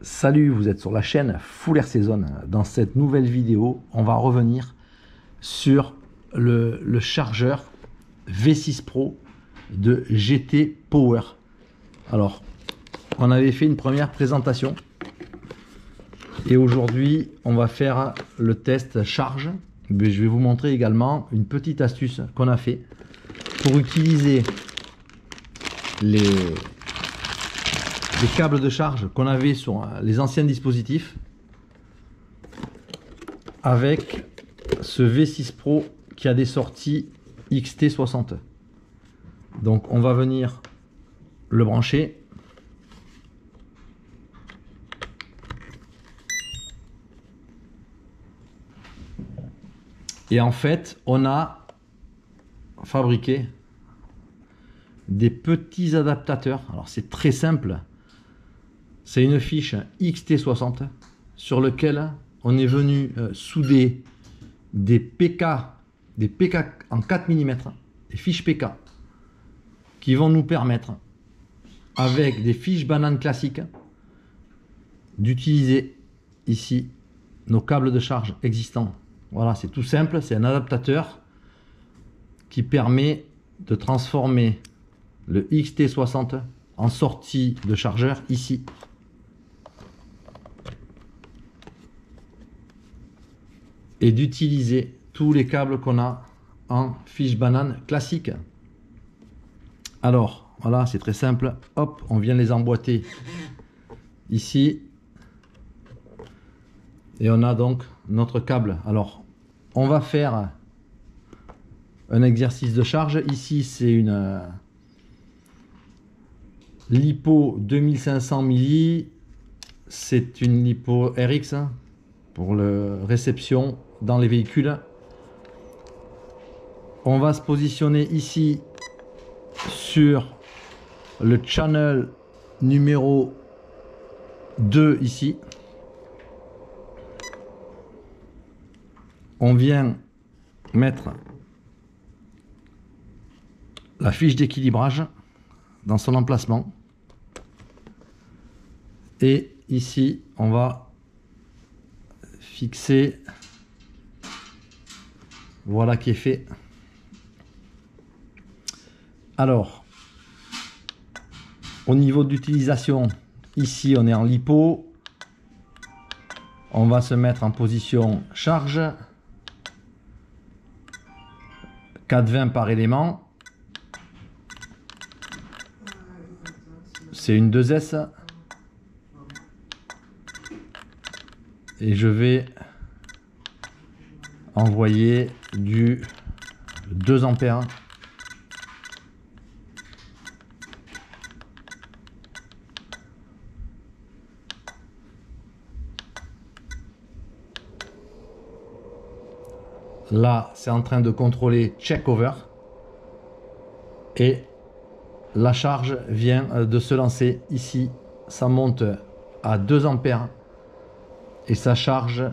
Salut, vous êtes sur la chaîne Full Air Season. Dans cette nouvelle vidéo, on va revenir sur le chargeur V6 Pro de GT Power. Alors, on avait fait une première présentation et aujourd'hui, on va faire le test charge. Mais je vais vous montrer également une petite astuce qu'on a fait pour utiliser les câbles de charge qu'on avait sur les anciens dispositifs avec ce V6 Pro qui a des sorties XT60. Donc on va venir le brancher. Et en fait, on a fabriqué des petits adaptateurs. Alors c'est très simple. C'est une fiche XT60 sur lequel on est venu souder des PK en 4 mm, des fiches PK qui vont nous permettre, avec des fiches bananes classiques, d'utiliser ici nos câbles de charge existants. Voilà, c'est tout simple, c'est un adaptateur qui permet de transformer le XT60 en sortie de chargeur ici. Et d'utiliser tous les câbles qu'on a en fiche banane classique. Alors, voilà, c'est très simple. Hop, on vient les emboîter ici. Et on a donc notre câble. Alors, on va faire un exercice de charge. Ici, c'est une LiPo 2500 milli. C'est une LiPo RX pour la réception dans les véhicules. On va se positionner ici sur le channel numéro 2 ici. On vient mettre la fiche d'équilibrage dans son emplacement. Et ici, on va fixer. Voilà qui est fait. Alors, au niveau de l'utilisation, ici on est en LiPo. On va se mettre en position charge. 420 par élément. C'est une 2S. Et je vais envoyer du 2 ampères. Là, c'est en train de contrôler check over. Et la charge vient de se lancer ici. Ça monte à 2 ampères. Et ça charge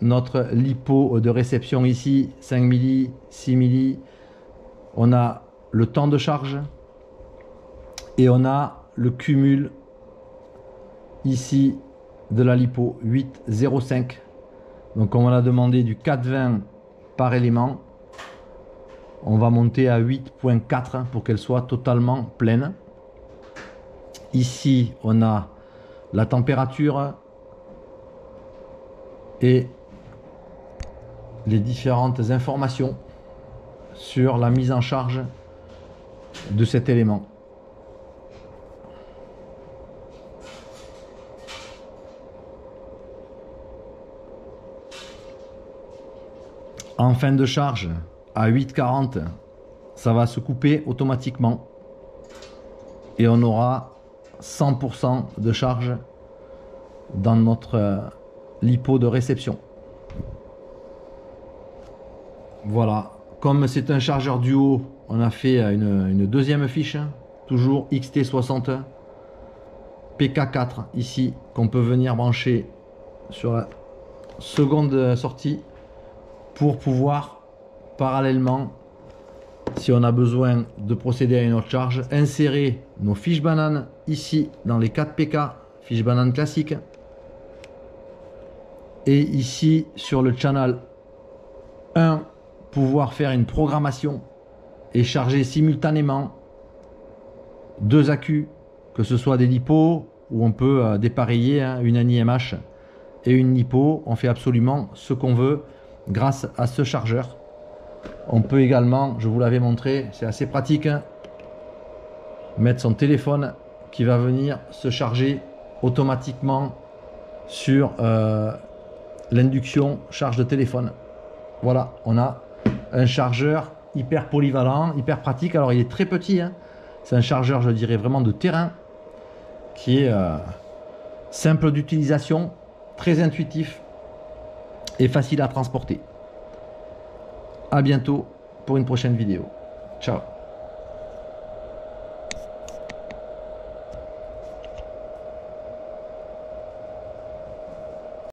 notre LiPo de réception ici, 5 milli, 6 milli. On a le temps de charge et on a le cumul ici de la LiPo 8,05. Donc on va demander du 420 par élément. On va monter à 8,4 pour qu'elle soit totalement pleine. Ici on a la température et les différentes informations sur la mise en charge de cet élément. En fin de charge, à 8,40, ça va se couper automatiquement et on aura 100% de charge dans notre LiPo de réception. Voilà, comme c'est un chargeur duo, on a fait une deuxième fiche, toujours XT60 PK4 ici, qu'on peut venir brancher sur la seconde sortie pour pouvoir parallèlement, si on a besoin de procéder à une autre charge, insérer nos fiches bananes ici dans les 4 PK, fiches bananes classiques, Et ici sur le channel 1, pouvoir faire une programmation et charger simultanément 2 accus, que ce soit des LiPo où on peut dépareiller une ANI-MH et une LiPo. On fait absolument ce qu'on veut grâce à ce chargeur. On peut également, je vous l'avais montré, c'est assez pratique, mettre son téléphone qui va venir se charger automatiquement sur l'induction charge de téléphone. Voilà, on a un chargeur hyper polyvalent, hyper pratique. Alors il est très petit, hein. C'est un chargeur, je dirais, vraiment de terrain, qui est simple d'utilisation, très intuitif et facile à transporter. À bientôt pour une prochaine vidéo. Ciao.